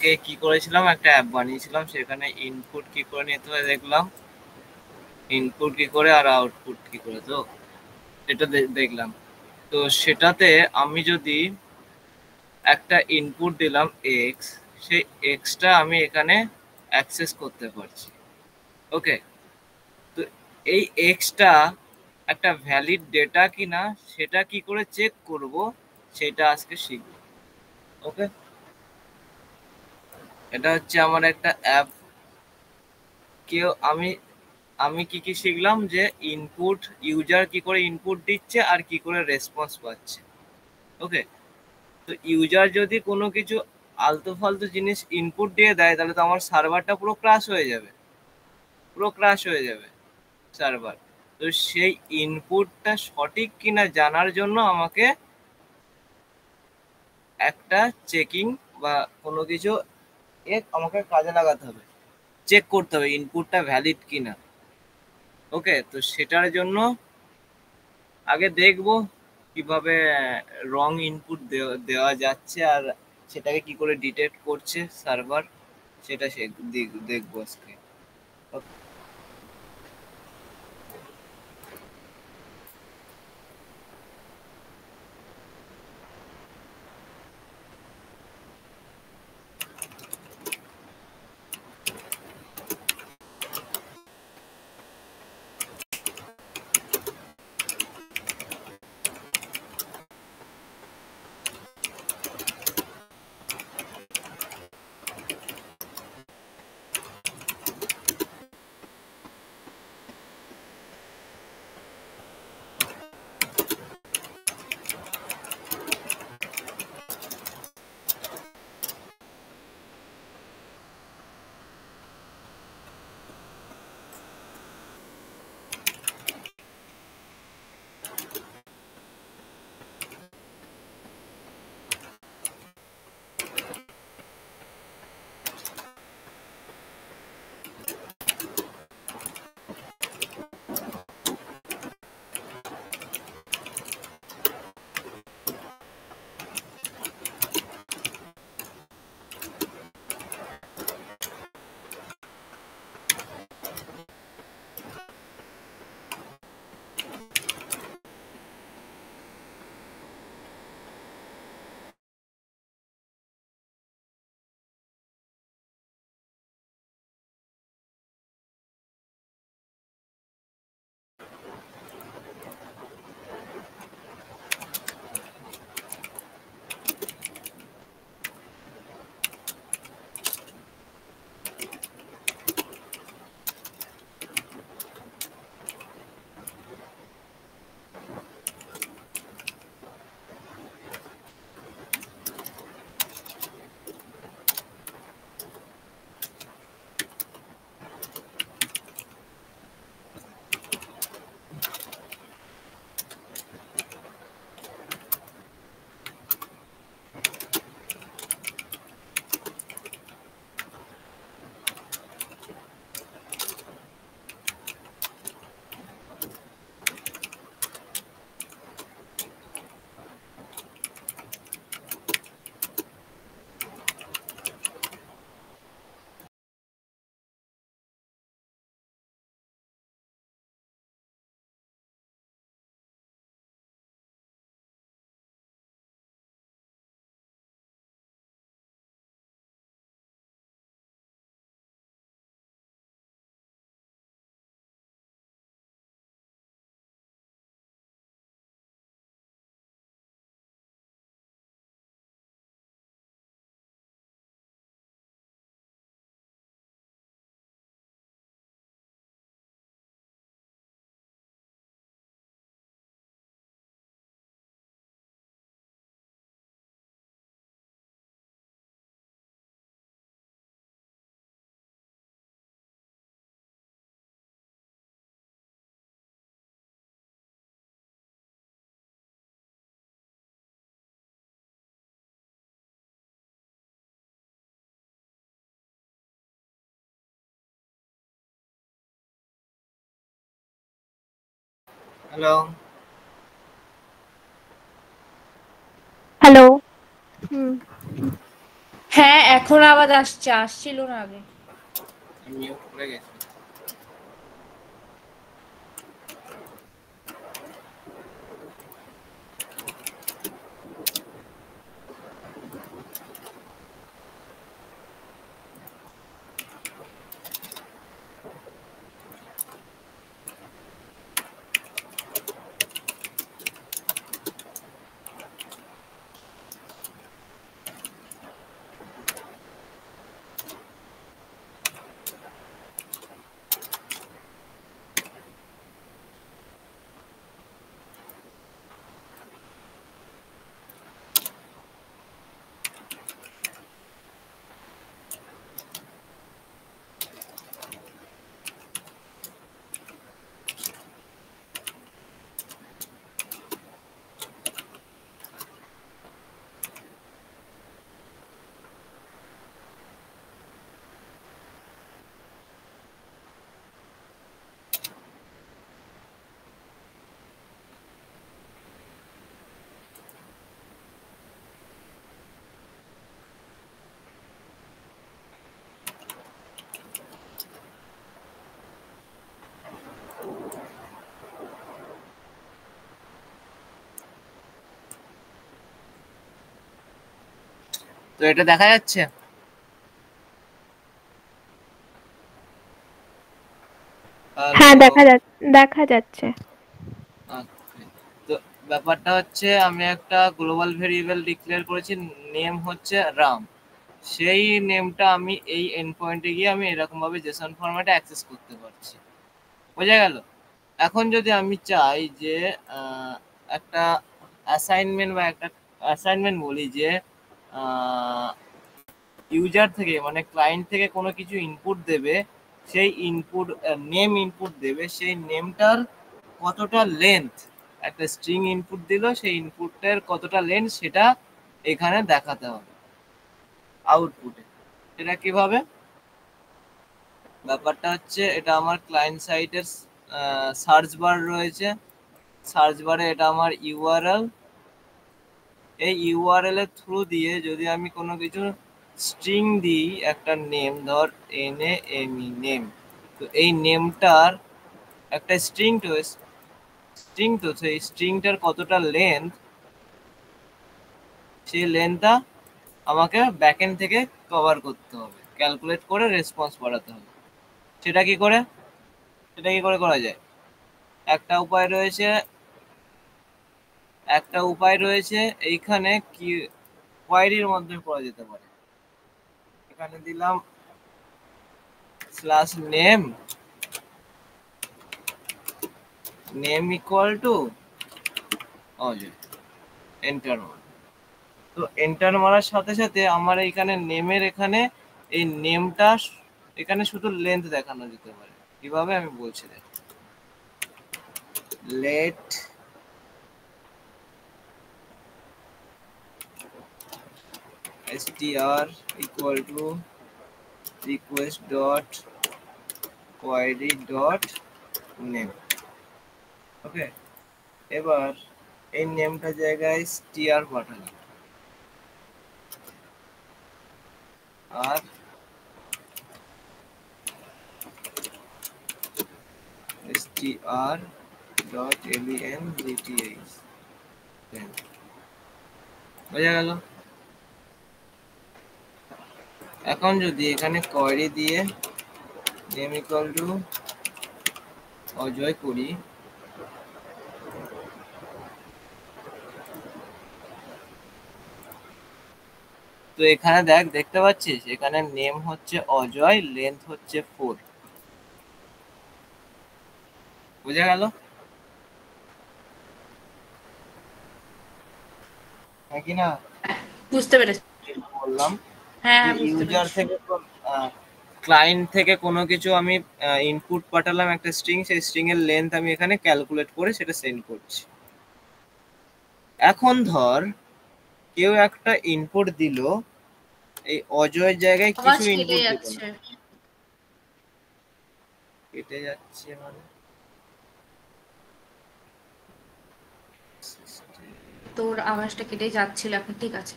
আগে কি করেছিলাম, একটা অ্যাপ বানিয়েছিলাম, সেখানে ইনপুট কি করে নিতে হয় দেখলাম, ইনপুট কি করে আর আউটপুট কি করে, তো এটা দেখলাম। তো সেটাতে আমি যদি একটা ইনপুট দিলাম এক্স, সেই এক্সটা আমি এখানে অ্যাক্সেস করতে পারছি। ওকে, তো এই এক্সটা একটা ভ্যালিড ডেটা কিনা সেটা কি করে চেক করব, সেটা আজকে শিখব। ওকে, এটা হচ্ছে আমার একটা অ্যাপ। কেউ আমি আমি কি কি শিখলাম, যে ইনপুট, ইউজার কি করে ইনপুট দিচ্ছে আর কি করে রেসপন্স পাচ্ছে। ওকে, তো ইউজার যদি কোনো কিছু আলতু ফালতু জিনিস ইনপুট দিয়ে দেয়, তাহলে তো আমার সার্ভারটা পুরো ক্রাশ হয়ে যাবে, সার্ভার। তো সেই ইনপুটটা সঠিক কিনা জানার জন্য আমাকে একটা চেকিং বা কোনো কিছু আমাকে কাজে লাগাতে হবে, চেক করতে হবে ইনপুটটা ভ্যালিড কিনা। ওকে, তো সেটার জন্য আগে দেখবো কিভাবে রং ইনপুট দেওয়া যাচ্ছে আর সেটাকে কি করে ডিটেক্ট করছে সার্ভার, সেটা দেখবো আজকে। হ্যালো। হ্যালো। হুম। হ্যাঁ এখন আওয়াজ আসছে, আসছিল না আগে। মিউট করে গেছি। তো এটা দেখা যাচ্ছে? হ্যাঁ দেখা যাচ্ছে। তো ব্যাপারটা হচ্ছে আমি একটা গ্লোবাল ভেরিয়েবল ডিক্লেয়ার করেছি, নেম হচ্ছে রাম। সেই নেমটা আমি এই এন্ড পয়েন্টে গিয়ে আমি এরকম ভাবে জেসন ফরম্যাটে অ্যাক্সেস করতে পারছি। বোঝা গেল? এখন যদি আমি চাই যে একটা অ্যাসাইনমেন্ট বা একটা অ্যাসাইনমেন্ট বলি যে ইউজার থেকে মানে ক্লায়েন্ট থেকে কোনো কিছু ইনপুট দেবে, সেই ইনপুট নেম ইনপুট দেবে, সেই নেমটার কতটা লেন্থ, একটা স্ট্রিং ইনপুট দিল, সেই ইনপুটের কতটা লেন্থ সেটা এখানে দেখাতে হবে আউটপুটে। এটা কিভাবে? ব্যাপারটা হচ্ছে এটা আমার ক্লায়েন্ট সাইটের সার্চ বার রয়েছে, সার্চ বারে এটা আমার ইউআরএল, এই ইউআরএল এর থ্রু দিয়ে যদি আমি কোনো কিছু স্ট্রিং দিই, একটা নেম, ধর NAME নেম, তো এই নেমটার একটা স্ট্রিং তো সেই স্ট্রিংটার কতটা লেন্থ, সেই লেন্থটা আমাকে ব্যাকএন্ড থেকে কভার করতে হবে, ক্যালকুলেট করে রেসপন্স পাঠাতে হবে। সেটা কি করে করা যায়? একটা উপায় রয়েছে এইখানে, কি কোয়ারির মাধ্যমে করা যেতে পারে। এখানে দিলাম slash name equal to Ajay, enter মার। তো এন্টার মারার সাথে সাথে আমার এইখানে নেমের এখানে এই নেমটা এখানে শুধু লেন্থ দেখানো যেতে পারে। কিভাবে আমি বলছি, দেখ, let str equal to request dot query dot name। Okay, এবার এই নেমটা জায়গায় str পাঠালাম, আর str dot length, বোঝা গেল? এখন যদি এখানে কোয়েরি দিয়ে নেম ইকুয়াল টু অজয় করি, তো এখানে দেখতে পাচ্ছিস এখানে নেম হচ্ছে অজয়, লেন্থ হচ্ছে 4। বোঝা গেল? হ্যাঁ কি না? বুঝতে পেরেছি। বললাম হ্যাঁ যে বুঝতে ইউজার পেরেছি। থেকে ক্লায়েন্ট থেকে কোনো কিছু আমি ইনপুট পাঠালাম, একটা স্ট্রিং, সেই স্ট্রিং এর লেন্থ আমি এখানে ক্যালকুলেট করে সেটা সেন্ড করছি। এখন ধর কেউ একটা ইনপুট দিল, এই অজয়ের জায়গায় কিছু আওয়াজ কেটে ইনপুট দিল যাচ্ছে। না। কেটে যাচ্ছে মানে? তোর আওয়াজটা কেটে যাচ্ছিল, এখন ঠিক আছে।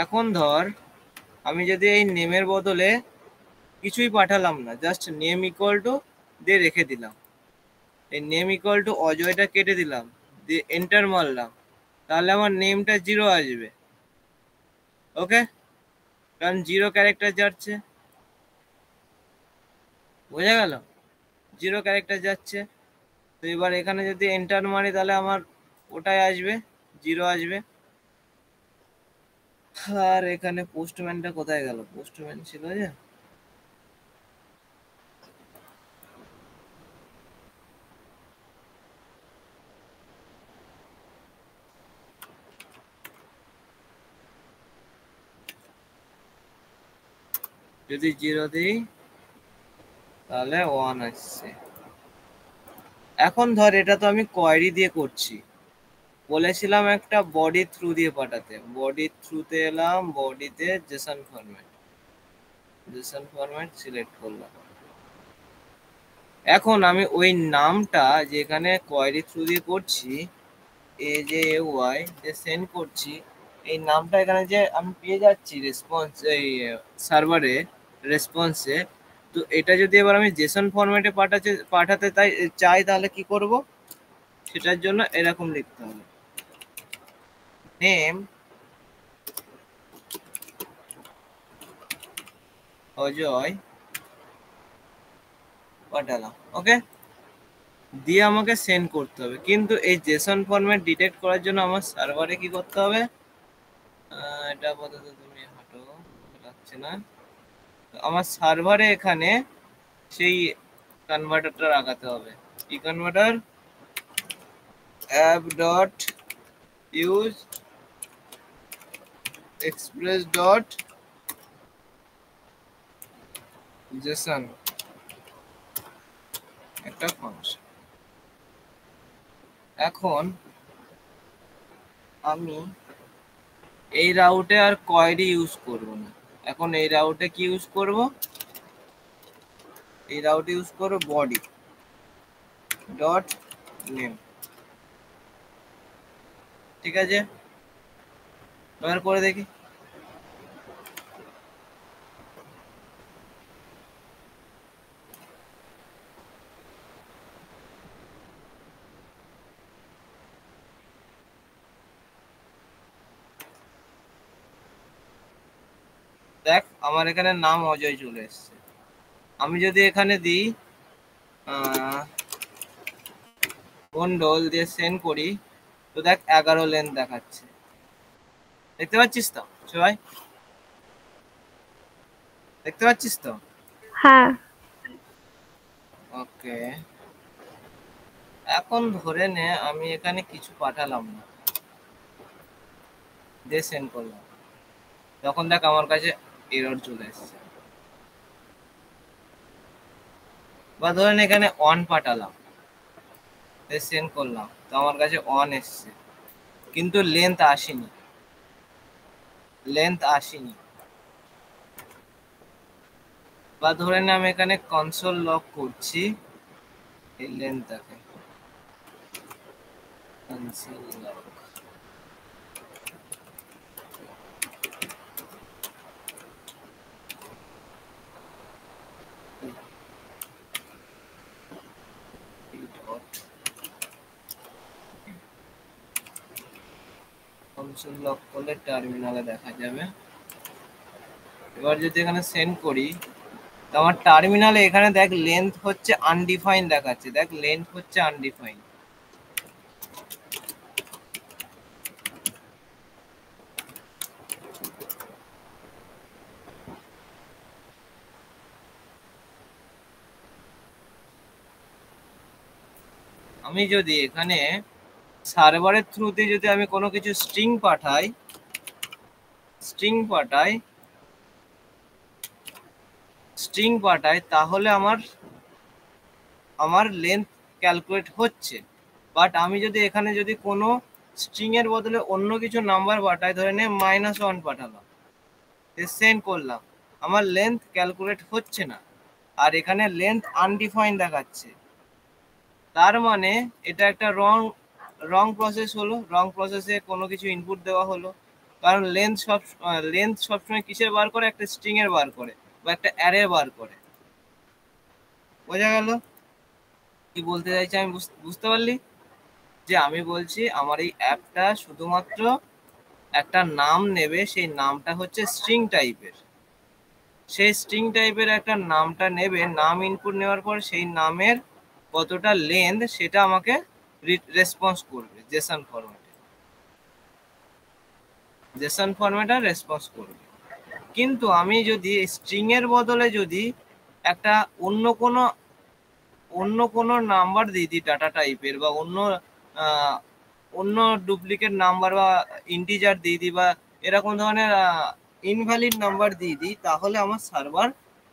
এখন ধর আমি যদি এই নেমের বদলে কিছুই পাঠালাম না, জাস্ট নেম ইকুয়াল টু দিয়ে রেখে দিলাম, এই নেম ইকুয়াল টু অজয়টা কেটে দিলাম, দিয়ে এন্টার মারলাম, তাহলে আমার নেমটা 0 আসবে। ওকে, কারণ 0 ক্যারেক্টার যাচ্ছে, বোঝা গেল? 0 ক্যারেক্টার যাচ্ছে। তো এবার এখানে যদি এন্টার মারি তাহলে আমার ওটাই আসবে, 0 আসবে। আর এখানে পোস্টম্যানটা কোথায় গেল? পোস্টম্যান ছিল যে, যদি 0 দিই তাহলে 1 আসছে। এখন ধর এটা তো আমি কোয়েরি দিয়ে করছি, বলেছিলাম একটা বডি থ্রু দিয়ে পাঠাতে, বডি থ্রুতে এলাম, বডিতে জেসন ফরম্যাট সিলেক্ট করলাম। এখন আমি ওই নামটা যেখানে কোয়েরি থ্রু দিয়ে করছি, AJAY যে সেন্ড করছি, এই নামটা এখানে যে আমি পেয়ে যাচ্ছি রেসপন্স, এই সার্ভারে রেসপন্সে, তো এটা যদি এবার আমি জেসন ফরম্যাটে পাঠাতে চাই তাহলে কি করব? সেটার জন্য এরকম লিখতে হবে, নেম অজয় পাঠালাম। ওকে, দিয়ে আমাকে সেন্ড করতে হবে। কিন্তু এই জেসন ফরম্যাট ডিটেক্ট করার জন্য আমার সার্ভারে কি করতে হবে? এটা আপাতত তুমি হাঁটো, লাগছে না। আমার সার্ভারে এখানে সেই কনভার্টারটা লাগাতে হবে। কি converter? App dot use express dot Jason, একটা ফাংশন। এখন আমি এই রাউটে আর কোয়েরি ইউজ করব না, এখন এই রাউটে কি ইউজ করব? এই রাউটে ইউজ করব বডি ডট নেম। ঠিক আছে, এবার করে দেখি। দেখ আমার এখানে নাম অজয় চলে এসছে। আমি যদি এখানে দিই মন্ডল দিয়ে সেন্ড করি, তো দেখ 11 লেন্থ দেখাচ্ছে, দেখতে পাচ্ছিস তো সবাই? দেখতে পাচ্ছিস তো? হ্যাঁ। ওকে, এখন ধরে নে আমি এখানে কিছু পাঠালাম না, দিয়ে সেন্ড করলাম, তখন দেখ আমার কাছে এরর চলে এসছে। বা ধরেন এখানে অন পাঠালাম, দিয়ে সেন্ড করলাম, তো আমার কাছে অন এসছে, কিন্তু লেন্থ আসেনি। বা ধরে নে আমি এখানে কনসোল লক করছি, এই লেন্থটাকে কনসোল লক, কনসোল লক করলে টার্মিনালে দেখা যাবে। এবার যদি এখানে সেন্ড করি, তো আমার টার্মিনালে এখানে দেখ লেন্থ হচ্ছে আনডিফাইন দেখাচ্ছে, দেখ লেন্থ হচ্ছে আনডিফাইন। আমি যদি এখানে সার্ভারের থ্রুতে যদি আমি কোনো কিছু স্ট্রিং পাঠাই তাহলে আমার লেন্থ ক্যালকুলেট হচ্ছে। বাট আমি যদি এখানে যদি কোনো স্ট্রিং এর বদলে অন্য কিছু নাম্বার পাঠাই, ধরে নে -1 পাঠালাম, সেন্ড করলাম, আমার লেন্থ ক্যালকুলেট হচ্ছে না, আর এখানে লেন্থ আনডিফাইন দেখাচ্ছে। তার মানে এটা একটা রং প্রসেস হলো, রং প্রসেসে কোনো কিছু ইনপুট দেওয়া হলো। তো কারণ লেন্থ সবসময় কিসের বার করে, একটা স্ট্রিং এর বার করে বা একটা অ্যারে বার করে। বোঝা গেল কি বলতে চাইছি আমি? বুঝতে পারলি? যে আমি বলছি আমার এই অ্যাপটা শুধুমাত্র একটা নাম নেবে, সেই নামটা হচ্ছে স্ট্রিং টাইপের। সেই স্ট্রিং টাইপের একটা নামটা নেবে, নাম ইনপুট নেওয়ার পর সেই নামের কতটা লেন্থ সেটা আমাকে রেসপন্স করবে জেসন ফরম্যাটে। জেসন ফরম্যাটে রেসপন্স করবে। কিন্তু আমি যদি স্ট্রিং এর বদলে যদি একটা অন্য কোনো নাম্বার দিয়ে দিই ডাটা টাইপের, বা অন্য ডুপ্লিকেট নাম্বার বা ইন্টিজার দিয়ে দিই, বা এরকম ধরনের ইনভ্যালিড নাম্বার দিয়ে দিই, তাহলে আমার সার্ভার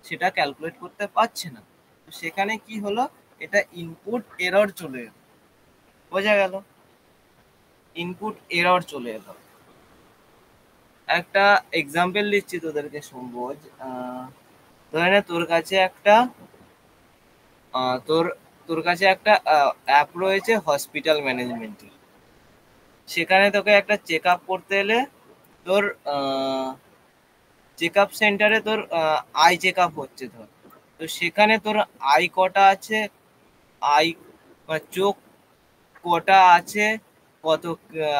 সেটা ক্যালকুলেট করতে পারছে না। সেখানে কি হলো, এটা ইনপুট এরর চলে এলো। বোঝা গেল? ইনপুট এরর চলে এলো। একটা এক্সাম্পল দিচ্ছি তোদেরকে সম্ভব। ধরে নে তোর কাছে একটা তোর কাছে একটা অ্যাপ রয়েছে হসপিটাল ম্যানেজমেন্টের। সেখানে তোকে একটা চেক আপ করতে এলে তোর চেক আপ সেন্টারে তোর আই চেক আপ হচ্ছে ধর। তো সেখানে তোর আই কটা আছে, আই চোখ কটা আছে, কত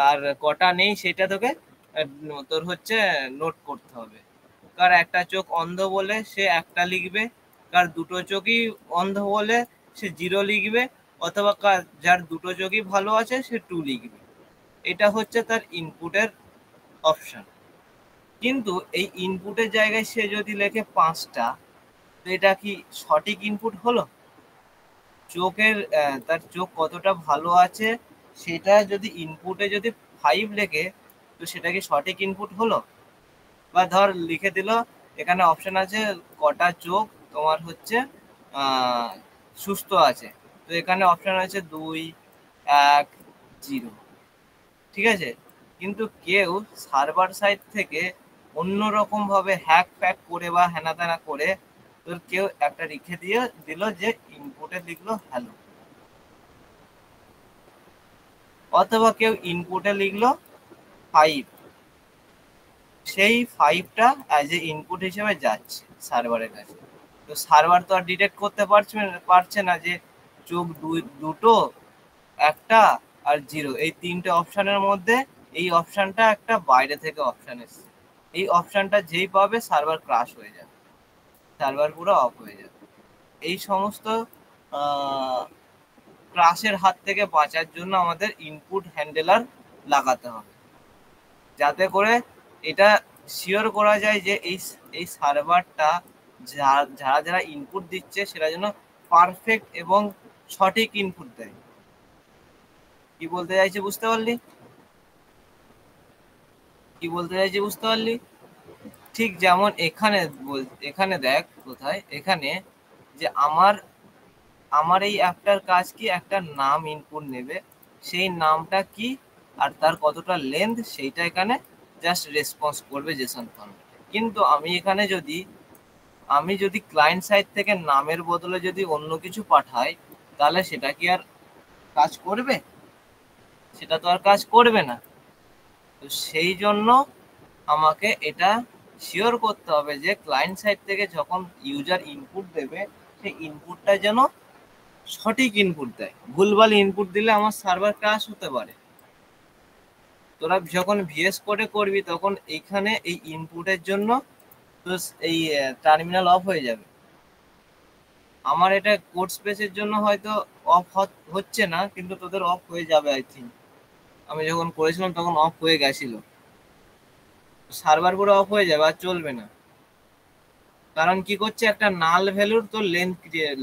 আর কটা নেই, সেটা তোকে তোর হচ্ছে নোট করতে হবে। কার একটা চোখ অন্ধ বলে সে একটা লিখবে, কার দুটো চোখই অন্ধ বলে সে 0 লিখবে, অথবা যার দুটো চোখই ভালো আছে সে 2 লিখবে। এটা হচ্ছে তার ইনপুটের অপশন। কিন্তু এই ইনপুটের জায়গায় সে যদি লেখে 5টা, তো এটা কি সঠিক ইনপুট হলো? চোখের তার চোখ কতটা ভালো আছে সেটা যদি ইনপুটে যদি 5 লেখে, তো সেটা কি সঠিক ইনপুট হলো? বা ধর লিখে দিল এখানে অপশন আছে কটা চোখ তোমার হচ্ছে সুস্থ আছে, তো এখানে অপশন আছে 2, 1, 0। ঠিক আছে, কিন্তু কেউ সার্ভার সাইড থেকে অন্যরকম ভাবে হ্যাক ফ্যাক করে বা হেনা তেনা করে তোর কেউ একটা লিখে দিয়ে দিল যে ইনপুটে লিখলো হ্যালো, অথবা কেউ ইনপুটে লিখলো 5, সেই 5টা অ্যাজ এ ইনপুট হিসেবে যাচ্ছে সার্ভারের কাছে। তো সার্ভার তো আর ডিটেক্ট করতে পারছে না যে চোখ দুটো, একটা আর 0, এই 3টে অপশনের মধ্যে এই অপশনটা একটা বাইরে থেকে অপশন এসছে। এই অপশনটা যেই পাবে সার্ভার ক্রাশ হয়ে যাবে, সার্ভার পুরো অফ হয়ে যাবে। এই সমস্ত ক্রাশের হাত থেকে বাঁচার জন্য আমাদের ইনপুট হ্যান্ডেলার লাগাতে হবে, যাতে করে এটা শিওর করা যায় যে এই সার্ভারটা যারা যারা ইনপুট দিচ্ছে সেটা যেন পারফেক্ট এবং সঠিক ইনপুট দেয়। কি বলতে চাইছে বুঝতে পারলি? কি বলতে চাইছে বুঝতে পারলি? ঠিক যেমন এখানে দেখ কোথায়, এখানে যে আমার এই অ্যাপটার কাজ কি, একটা নাম ইনপুট নেবে, সেই নামটা কি আর তার কতটা লেন্থ সেইটা এখানে জাস্ট রেসপন্স করবে জেসন ফরম্যাটে। কিন্তু আমি যদি ক্লায়েন্ট সাইড থেকে নামের বদলে যদি অন্য কিছু পাঠাই, তাহলে সেটা কি আর কাজ করবে? সেটা তো আর কাজ করবে না। তো সেই জন্য আমাকে এটা শিওর করতে হবে যে ক্লায়েন্ট সাইড থেকে যখন ইউজার ইনপুট দেবে সেই ইনপুটটা যেন সঠিক ইনপুট দেয়। ভুলভাল ইনপুট দিলে আমার সার্ভার ক্র্যাশ হতে পারে। তোরা যখন ভিএস কোডে করবি তখন এইখানে এই ইনপুটের জন্য তো এই টার্মিনাল অফ হয়ে যাবে। আমার এটা কোড স্পেসের জন্য হয়তো অফ হচ্ছে না, কিন্তু তোদের অফ হয়ে যাবে আই থিঙ্ক। আমি যখন করেছিলাম তখন অফ হয়ে গেছিল। সার্ভার পুরো অফ হয়ে যাবে, আর চলবে না। কারণ কি করছে, একটা নাল ভ্যালুর তো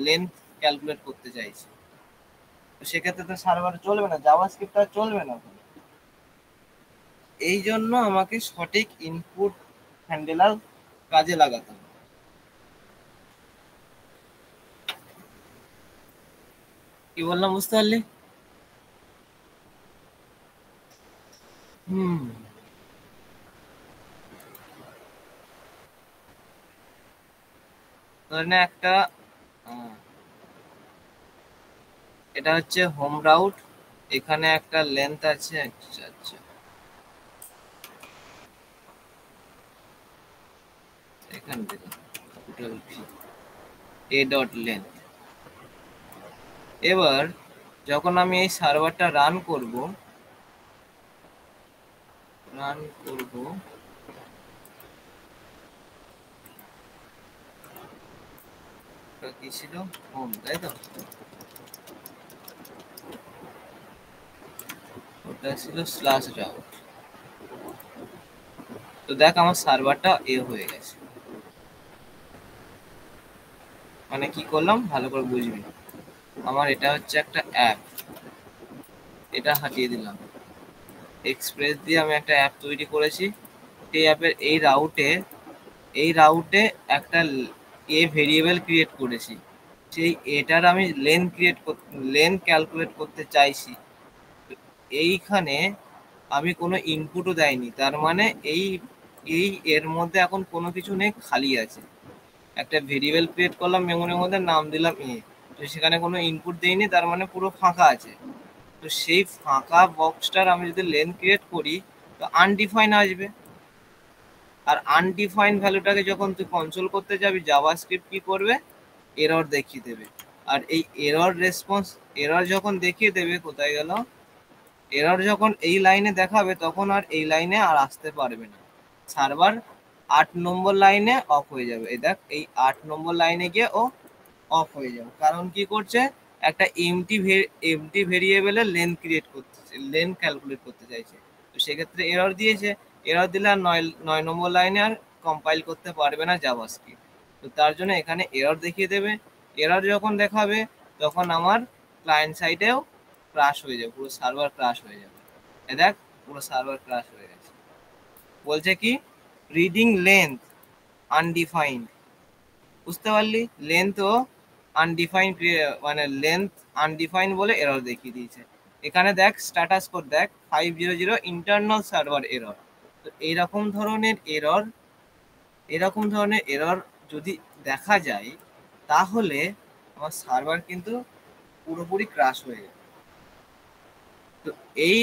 লেন্থ ক্যালকুলেট করতে চাইছে। তো সেক্ষেত্রে তো সার্ভার চলবে না, জাভাস্ক্রিপ্ট আর চলবে না। এই জন্য আমাকে সঠিক ইনপুট হ্যান্ডেলার কাজে লাগাতে হবে। কি বললাম বুঝতে পারলি? ধরে একটা এটা হচ্ছে হোম রাউট, এখানে একটা লেন্থ আছে। আচ্ছা, এখানে দিলাম total V A dot length. এবার যখন আমি এই সার্ভারটা রান করব কি ছিল হোম, তাই তো? ওটা ছিল স্ল্যাশ রাউট। তো দেখ আমার সার্ভারটা এ হয়ে গেছে। মানে কি করলাম ভালো করে বুঝবি। আমার এটা হচ্ছে একটা অ্যাপ, এটা হাটিয়ে দিলাম, এক্সপ্রেস দিয়ে আমি একটা অ্যাপ তৈরি করেছি। সেই অ্যাপের এই রাউটে একটা এ ভেরিয়েবল ক্রিয়েট করেছি। সেই এটার আমি লেন ক্যালকুলেট করতে চাইছি। এইখানে আমি কোনো ইনপুটও দেয়নি, তার মানে এই এই এর মধ্যে এখন কোনো কিছু নেই, খালি আছে। একটা ভেরিয়েবল ক্রিয়েট করলাম, মেমোরির মধ্যে নাম দিলাম এ, তো সেখানে কোনো ইনপুট দেইনি, তার মানে পুরো ফাঁকা আছে। তো সেই ফাঁকা বক্সটার আমি যদি লেন ক্রিয়েট করি তো আনডিফাইন আসবে। আর আনডিফাইন ভ্যালুটাকে যখন তুই কন্ট্রোল করতে যাবি, জাভাস্ক্রিপ্ট কি করবে, এরর দেখিয়ে দেবে। আর এই এরর যখন দেখিয়ে দেবে, কোথায় গেল, এরর যখন এই লাইনে দেখাবে তখন আর এই লাইনে আর আসতে পারবে না। সার্ভার 8 নম্বর লাইনে অফ হয়ে যাবে। এই দেখ, এই 8 নম্বর লাইনে গিয়ে ও অফ হয়ে যাবে। কারণ কি করছে, একটা এমটি ভেরিয়েবলের লেন ক্যালকুলেট করতে চাইছে। তো সেক্ষেত্রে এরর দিয়েছে। এরর দিলে আর 9 নম্বর লাইনে আর কম্পাইল করতে পারবে না জাভাস্ক্রিপ্ট। তো তার জন্য এখানে এরর দেখিয়ে দেবে। এরর যখন দেখাবে তখন আমার ক্লায়েন্ট সাইডেও ক্রাশ হয়ে যাবে, পুরো সার্ভার ক্রাশ হয়ে যাবে। দেখ পুরো সার্ভার ক্রাশ হয়ে গেছে। বলছে কি, রিডিং লেন্থ আনডিফাইন্ড। বুঝতে পারলি, লেন্থ ও আনডিফাইন্ড, মানে লেন্থ আনডিফাইন্ড বলে এরর দেখিয়ে দিয়েছে। এখানে দেখ স্ট্যাটাস কোড দেখ 500 ইন্টারনাল সার্ভার এরর। তো এইরকম ধরনের এরর যদি দেখা যায় তাহলে আমার সার্ভার কিন্তু পুরোপুরি ক্রাশ হয়ে যাবে। তো এই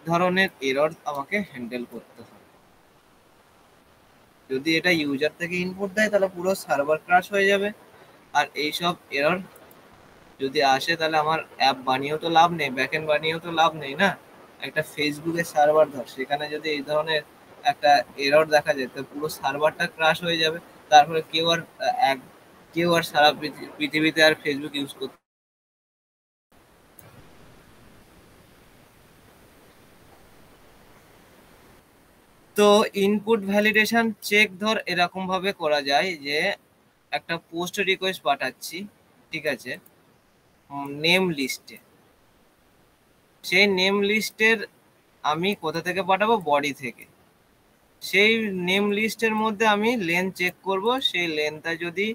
ধরনের এরর আমাকে হ্যান্ডেল করতে হবে। যদি এটা ইউজার থেকে ইনপুট দেয় তাহলে পুরো সার্ভার ক্রাশ হয়ে যাবে। আর এইসব এরর যদি আসে তাহলে আমার অ্যাপ বানিয়েও তো লাভ নেই, ব্যাকএন্ড বানিয়েও তো লাভ নেই না। একটা ফেসবুকের সার্ভার ধর, সেখানে যদি এই ধরনের একটা এরর দেখা যায় তো পুরো সার্ভারটা ক্রাশ হয়ে যাবে। তারপরে কেউ আর সারা পৃথিবীতে আর ফেসবুক ইউজ করতে। তো ইনপুট ভ্যালিডেশন চেক ধর এরকম ভাবে করা যায় যে একটা পোস্ট রিকোয়েস্ট পাঠাচ্ছি, ঠিক আছে, নেম লিস্টে। সেই নেম লিস্টের আমি কোথা থেকে পাঠাবো, বডি থেকে। সেই নেম লিস্টের মধ্যে আমি লেন চেক করব, সেই লেনটা যদি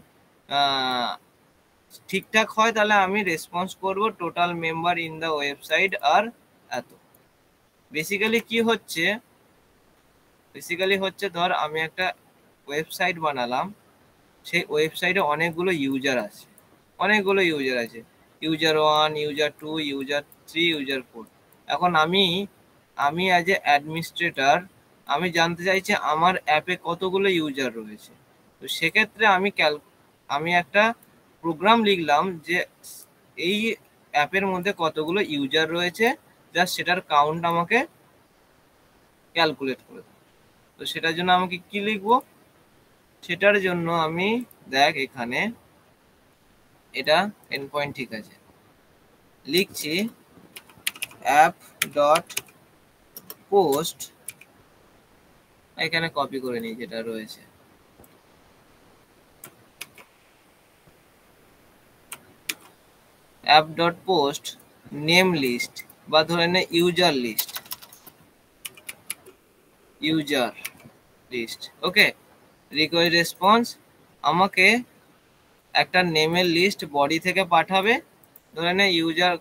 ঠিকঠাক হয় তাহলে আমি রেসপন্স করব total member in the website আর এত। বেসিক্যালি কি হচ্ছে, ধর আমি একটা ওয়েবসাইট বানালাম, সেই ওয়েবসাইটে অনেকগুলো ইউজার আছে, ইউজার 1, ইউজার 2, ইউজার 3, ইউজার 4। এখন আমি অ্যাজ এ অ্যাডমিনিস্ট্রেটর আমি জানতে চাইছি আমার অ্যাপে কতগুলো ইউজার রয়েছে। তো সেক্ষেত্রে আমি একটা প্রোগ্রাম লিখলাম যে এই অ্যাপের মধ্যে কতগুলো ইউজার রয়েছে, জাস্ট সেটার কাউন্ট আমাকে ক্যালকুলেট করে দেবো। তো সেটার জন্য আমাকে কি লিখবো, সেটার জন্য আমি দেখ এখানে এটা এন্ড পয়েন্ট ঠিক আছে, লিখছি অ্যাপ ডট পোস্ট, এখানে কপি করে নিই যেটা রয়েছে, app dot post name list বা ধরে নে user list. Okay, request response আমাকে একটা নেমের লিস্ট বডি থেকে পাঠাবে। ধরে নে ইউজার,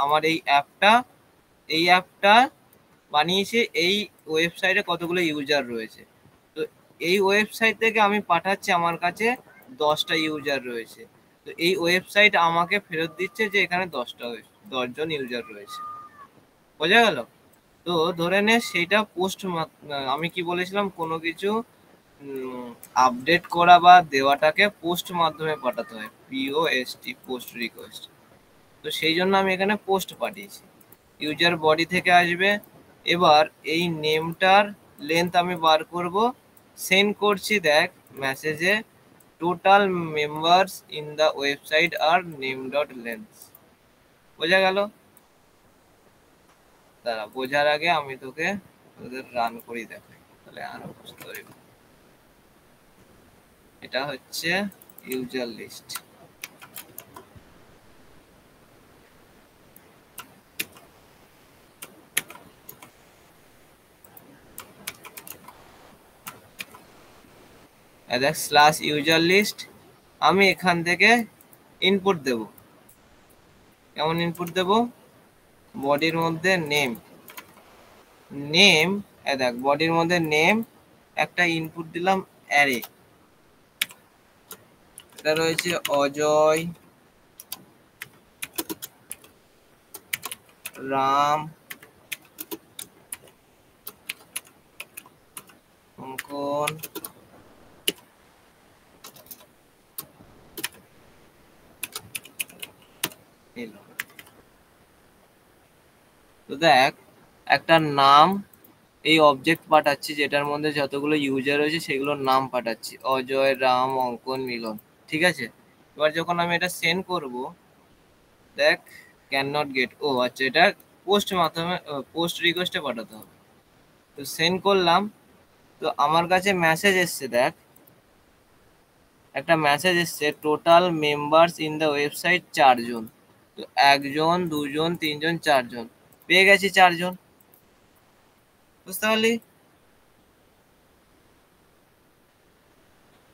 আমার এই অ্যাপটা বানিয়েছে, এই ওয়েবসাইটে কতগুলো ইউজার রয়েছে। তো এই ওয়েবসাইট থেকে আমি পাঠাচ্ছি আমার কাছে 10টা ইউজার রয়েছে। তো এই ওয়েবসাইট আমাকে ফেরত দিচ্ছে যে এখানে 10 জন ইউজার রয়েছে। বোঝা গেল? তো ধরে নে সেইটা পোস্ট, আমি কি বলেছিলাম, কোনো কিছু আপডেট করা বা দেওয়াটাকে পোস্ট মাধ্যমে পাঠাতে হয়, POST, পোস্ট রিকোয়েস্ট। তো সেই জন্য আমি এখানে পোস্ট পাঠিয়েছি। ইউজার বডি থেকে আসবে। এবার এই নেমটার লেন্থ আমি বার করব, সেন্ড করছি। দেখ মেসেজে total members in the website আর নেম ডট লেন্থ। বোঝা গেল? দাঁড়া, বোঝার আগে আমি তোকে তোদের রান করি দেখাই, তাহলে আরো বুঝতে পারবি। এটা হচ্ছে ইউজার লিস্ট। দেখ স্ল্যাশ ইউজার লিস্ট। আমি এখান থেকে ইনপুট দেব। কেমন ইনপুট দেব? বডির মধ্যে নেম, দেখ বডির মধ্যে নেম, একটা ইনপুট দিলাম অ্যারে। এটা রয়েছে অজয় রাম অঙ্কন এলো। তো দেখ একটা নাম, এই অবজেক্ট পাঠাচ্ছি যেটার মধ্যে যতগুলো ইউজার রয়েছে সেগুলোর নাম পাঠাচ্ছি, অজয় রাম অঙ্কন মিলন। ঠিক আছে? এবার যখন আমি এটা সেন্ড করব, দেখ ক্যান নট গেট, ও আচ্ছা এটা পোস্ট মাধ্যমে, পোস্ট রিকোয়েস্টে পাঠাতে হবে। তো সেন্ড করলাম। তো আমার কাছে মেসেজ এসছে, দেখ একটা মেসেজ এসছে total members in the website 4 জন। তো 1 জন 2 জন 3 জন 4 জন পেয়ে গেছি, 4 জন। বুঝতে পারলি?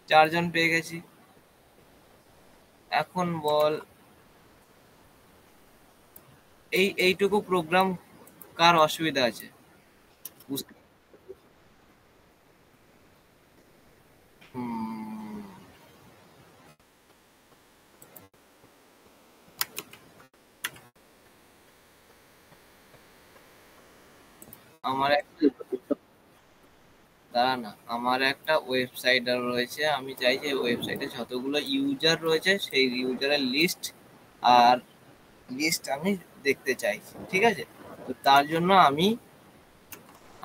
4 জন পেয়ে গেছি। এখন বল এইটুকু প্রোগ্রাম কার অসুবিধা আছে? হুম, আমার দাঁড়া না, আমার একটা ওয়েবসাইট রয়েছে। আমি চাই যে ওয়েবসাইটে যতগুলো ইউজার রয়েছে সেই ইউজারের লিস্ট আর লিস্ট আমি দেখতে চাই। ঠিক আছে? তো তার জন্য আমি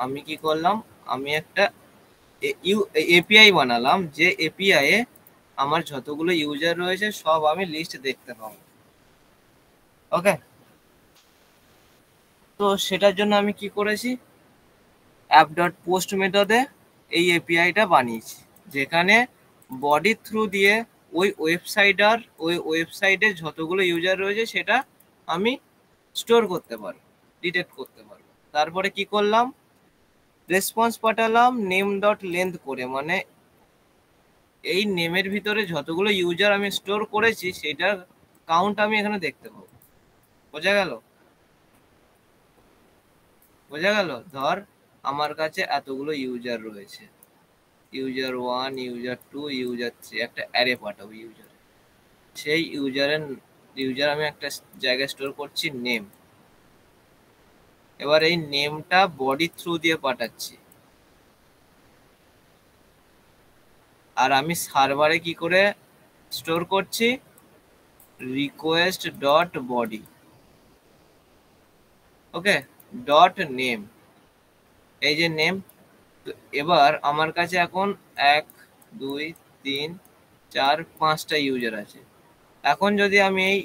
আমি কি করলাম, আমি একটা এপিআই বানালাম, যে এপিআই এ আমার যতগুলো ইউজার রয়েছে সব আমি লিস্ট দেখতে পাবো। ওকে? তো সেটার জন্য আমি কি করেছি, অ্যাপ ডট পোস্ট মেথডে এই এপিআইটা বানিয়েছি, যেখানে বডির থ্রু দিয়ে ওই ওয়েবসাইটে যতগুলো ইউজার রয়েছে সেটা আমি স্টোর করতে পারবো, ডিটেক্ট করতে পারবো। তারপরে কি করলাম, রেসপন্স পাঠালাম নেম ডট লেন্থ করে, মানে এই নেমের ভিতরে যতগুলো ইউজার আমি স্টোর করেছি সেটার কাউন্ট আমি এখানে দেখতে পাবো। বোঝা গেল? বোঝা গেল? ধর আমার কাছে এতগুলো ইউজার রয়েছে, ইউজার 1, ইউজার 2, ইউজার 3, একটা অ্যারে পাঠাবো ইউজার। সেই ইউজার আমি একটা জায়গায় স্টোর করছি নেম। এবার এই নেমটা বডি থ্রু দিয়ে পাঠাচ্ছি, আর আমি সার্ভারে কি করে স্টোর করছি, রিকোয়েস্ট ডট বডি, ওকে, ডট নেম, এই যে নেম। তো এবার আমার কাছে এখন 1 2 3 4 5টা ইউজার আছে। এখন যদি আমি এই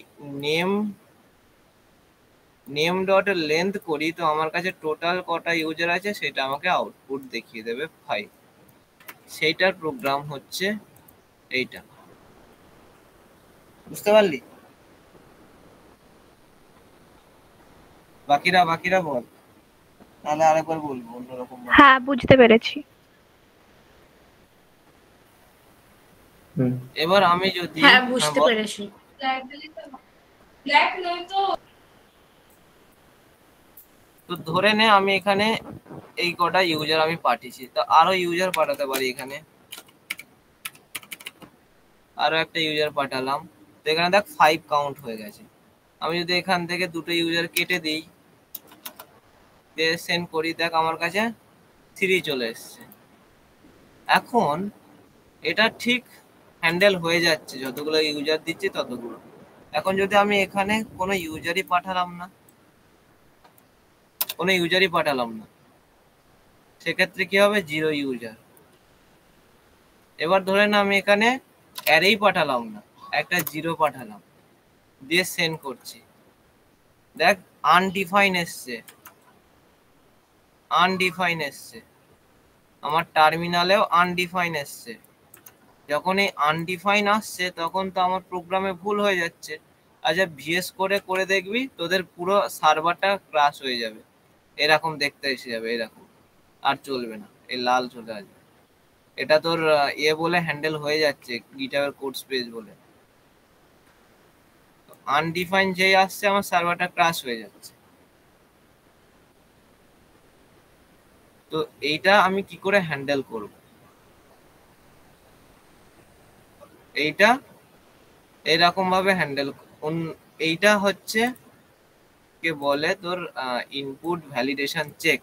নেম ডট লেন্থ করি, তো আমার কাছে টোটাল কটা ইউজার আছে সেটা আমাকে আউটপুট দেখিয়ে দেবে 5। সেইটার প্রোগ্রাম হচ্ছে এইটা। বুঝতে পারলি? বাকিরা বল, তাহলে আরেকবার বলবো অন্যরকম ভাবে। হ্যাঁ, বুঝতে পেরেছি। এবার আমি যদি হ্যাঁ বুঝতে বল। পেরেছি। তো ধরে নে আমি এখানে এই কটা ইউজার আমি পাঠিয়েছি, তো আরো ইউজার পাঠাতে পারি এখানে, আরো একটা ইউজার পাঠালাম। তো এখানে দেখ 5 কাউন্ট হয়ে গেছে। আমি যদি এখান থেকে দুটো ইউজার কেটে দিই, সেন্ড করি, দেখ আমার কাছে 3 চলে এসছে। এখন এটা ঠিক হ্যান্ডেল হয়ে যাচ্ছে, যতগুলো ইউজার দিচ্ছি ততগুলো। এখন যদি আমি এখানে কোনো ইউজারই পাঠালাম না, সেক্ষেত্রে কি হবে, 0 ইউজার। এবার ধরেন আমি এখানে অ্যারেই পাঠালাম না, একটা 0 পাঠালাম, দিয়ে সেন্ড করছি, দেখ আনডিফাইন এসছে, আমার টার্মিনালেও আনডিফাইন এসছে। যখন এই আনডিফাইন আসছে তখন তো আমার প্রোগ্রামে ভুল হয়ে যাচ্ছে। আচ্ছা ভিএস করে দেখবি তোদের পুরো সার্ভারটা ক্রাশ হয়ে যাবে, এরকম দেখতে এসে যাবে, এরকম আর চলবে না, এই লাল চলে আসবে। এটা তোর বলে হ্যান্ডেল হয়ে যাচ্ছে গিটহাবের কোড স্পেস বলে। আনডিফাইন যেই আসছে আমার সার্ভারটা ক্রাশ হয়ে যাচ্ছে। তো এইটা আমি কি করে হ্যান্ডেল করব, এইটা এরকম ভাবে হ্যান্ডেল, এইটা হচ্ছে কে বলে তোর ইনপুট ভ্যালিডেশন চেক।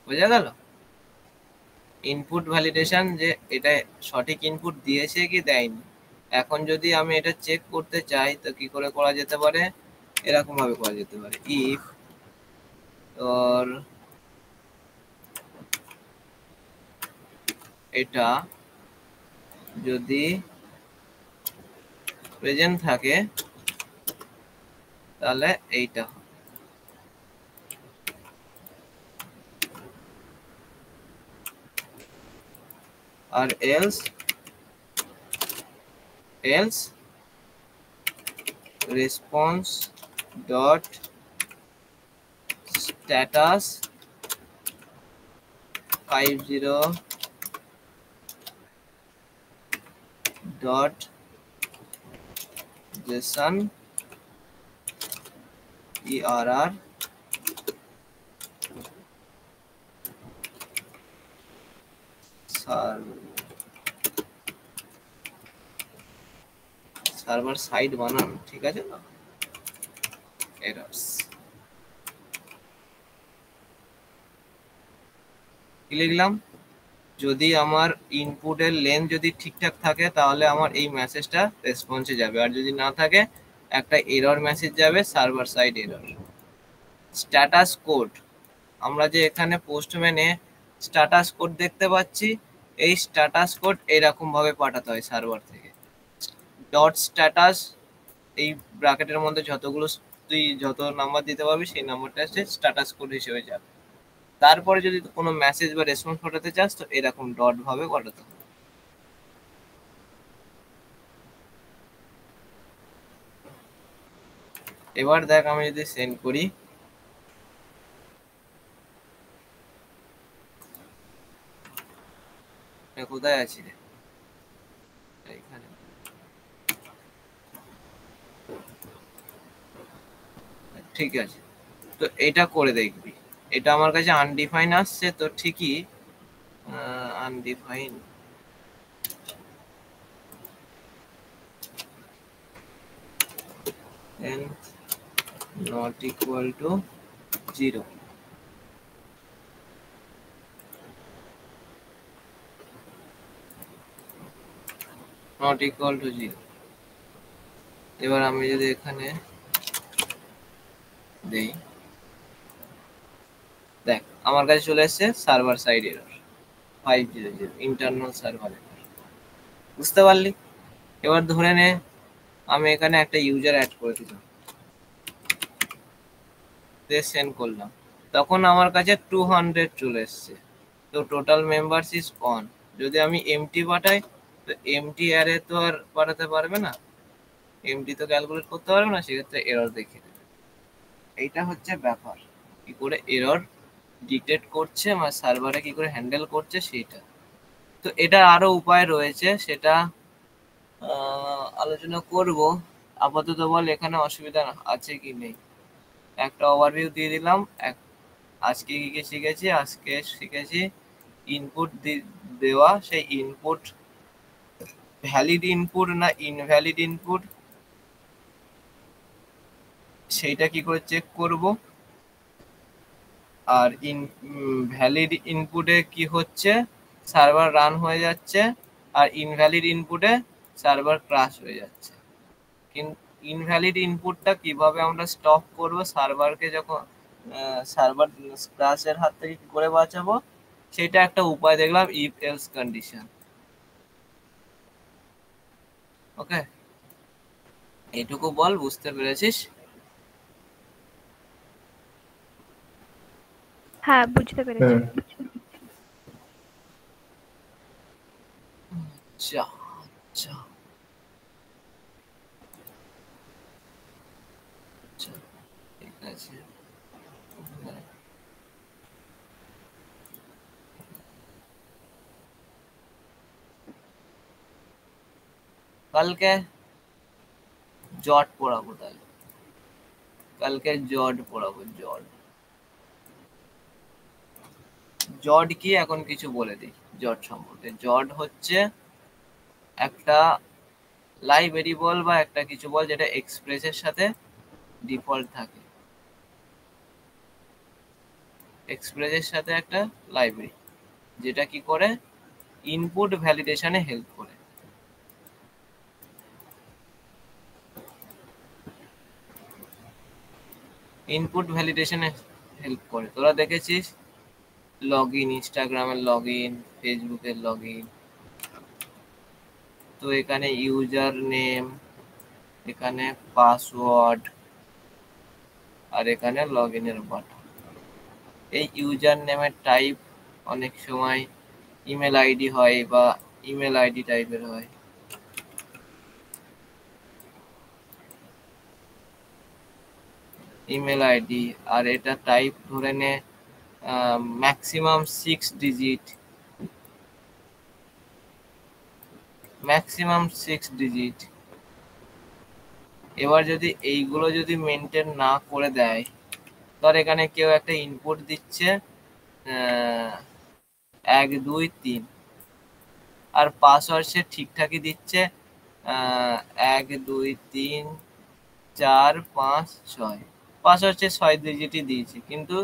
বোঝা গেল? ইনপুট ভ্যালিডেশন, যে এটা সঠিক ইনপুট দিয়েছে কি দেয়নি। এখন যদি আমি এটা চেক করতে চাই তো কি করে করা যেতে পারে, এরকম ভাবে করা যেতে পারে, ইফ তোর এটা যদি প্রেজেন্ট থাকে তাহলে এইটা, আর else response dot status 50 dot json err server side বানান, ঠিক আছে না, এরর্স কি লিখলাম, যদি আমার ইনপুটের লেন্থ যদি ঠিকঠাক থাকে তাহলে আমার এই মেসেজটা রেসপন্সে যাবে, আর যদি না থাকে একটা এরর মেসেজ যাবে, server side error. Status code, আমরা যে এখানে পোস্টম্যানে স্ট্যাটাস কোড দেখতে পাচ্ছি, এই স্ট্যাটাস কোড এরকম ভাবে পাঠাতে হয় সার্ভার থেকে। ডট স্ট্যাটাস, এই ব্র্যাকেটের মধ্যে যতগুলো তুই যত নাম্বার দিতে পারবি সেই নাম্বারটা হচ্ছে স্ট্যাটাস কোড হিসেবে যাবে। তারপরে যদি কোনো মেসেজ বা রেসপন্স পাঠাতে চাস তো এরকম ডট ভাবে পাঠাতে হবে। এবার দেখ আমি যদি সেন্ড করি, কোথায় আছি রে, এইখানে, ঠিক আছে। তো এটা করে দেখবি, এটা আমার কাছে আনডিফাইন আসছে তো ঠিকই, undefined and not equal to 0, not equal to 0। এবার আমি যদি এখানে দেই, দেখ আমার কাছে চলে এসেছে server side error 500 internal server error. বুঝতে পারলি? এবার ধরে নে আমি এখানে একটা ইউজার অ্যাড করে দিলাম, সেন্ড করলাম, তখন আমার কাছে 200 চলে এসছে। তো টোটাল মেম্বার্স ইজ 1। যদি আমি এমটি পাঠাই তো এমটি অ্যারে তো আর পাঠাতে পারবে না, এমটি তো ক্যালকুলেট করতে পারবে না, সেক্ষেত্রে এরর দেখিয়ে দেবে। এইটা হচ্ছে ব্যাপার, কি করে এরর ডিটেক্ট করছে আমার সার্ভারে, কি করে হ্যান্ডেল করছে সেইটা। তো এটা আরো উপায় রয়েছে, সেটা আলোচনা করব। আপাতত বল এখানে অসুবিধা আছে কি নেই, একটা ওভারভিউ দিয়ে দিলাম। আজকে কি কি শিখেছি, আজকে শিখেছি ইনপুট দেওয়া, সেই ইনপুট ভ্যালিড ইনপুট না ইনভ্যালিড ইনপুট সেইটা কি করে চেক করব। আর ভ্যালিড ইনপুটে কি হচ্ছে, সার্ভার রান হয়ে যাচ্ছে, আর ইনভ্যালিড ইনপুটে সার্ভার ক্রাশ হয়ে যাচ্ছে। কিন্তু ইনভ্যালিড ইনপুটটা কিভাবে আমরা স্টপ করব, সার্ভারকে যখন সার্ভার ক্রাশের হাত থেকে কি করে বাঁচাবো, সেটা একটা উপায় দেখলাম, ইফ এলস কন্ডিশন। ওকে, এইটুকু বল, বুঝতে পেরেছিস? হ্যাঁ, বুঝতে পেরেছি। আচ্ছা আচ্ছা আচ্ছা, ঠিক আছে। কালকে জট পড়াবো, তাহলে কালকে জট পড়াবো। জট জট কি এখন কিছু বলে দিই জট সম্পর্কে। জট হচ্ছে একটা লাইভ ভেরিয়েবল বা একটা কিছু বল যেটা এক্সপ্রেসের সাথে ডিফল্ট থাকে। এক্সপ্রেসের সাথে একটা লাইব্রেরি যেটা কি করে, ইনপুট ভ্যালিডেশনে হেল্প করে। ইনপুট ভ্যালিডেশনে হেল্প করে, তোরা দেখেছিস লগ ইন, ইনস্টাগ্রামের লগ ইন, ফেসবুকের লগ ইন। তো এখানে ইউজার নেম, এখানে পাসওয়ার্ড, আর এখানে লগ ইনের বাটন। এই ইউজার নেমের টাইপ অনেক সময় ইমেল আইডি হয় বা ইমেল আইডি টাইপের হয়। ইমেল আইডি, আর এটা টাইপ ধরে নে ম্যাক্সিমাম 6 ডিজিট, ম্যাক্সিমাম 6 ডিজিট। এবার যদি এইগুলো যদি মেনটেন না করে দেয়, ধর এখানে কেউ একটা ইনপুট দিচ্ছে 1 2 3, আর পাসওয়ার্ড সে ঠিকঠাকই দিচ্ছে 1 2 3 4 5 6, পাসওয়ার্ড সে 6 ডিজিটই দিয়েছে, কিন্তু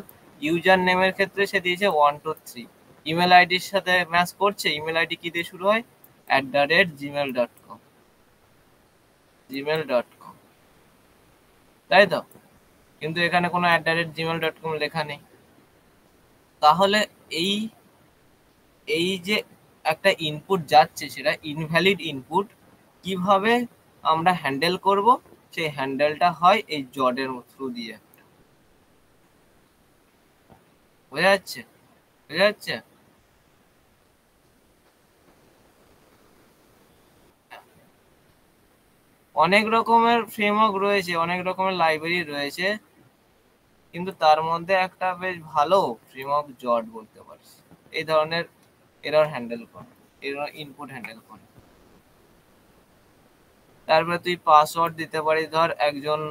ইউজার নেমের ক্ষেত্রে সে দিয়েছে 1 2 3। ইমেল আইডির সাথে ম্যাচ করছে। ইমেল আইডি কি দিয়ে শুরু হয়, @gmail.com, gmail.com, তাই তো? কিন্তু এখানে কোনো @gmail.com লেখা নেই। তাহলে এই এই যে একটা ইনপুট যাচ্ছে, সেটা ইনভ্যালিড ইনপুট, কিভাবে আমরা হ্যান্ডেল করব, সেই হ্যান্ডেলটা হয় এই জটের থ্রু দিয়ে। বোঝা যাচ্ছে? বোঝা যাচ্ছে? অনেক রকমের ফ্রেমওয়ার্ক রয়েছে, অনেক রকমের লাইব্রেরি রয়েছে, কিন্তু তার মধ্যে একটা বেশ ভালো ফ্রেমওয়ার্ক জট বলতে পারিস। এই ধরনের এরর হ্যান্ডেল করে, এরর ইনপুট হ্যান্ডেল করে। তারপরে তুই পাসওয়ার্ড দিতে পারিস। ধর একজন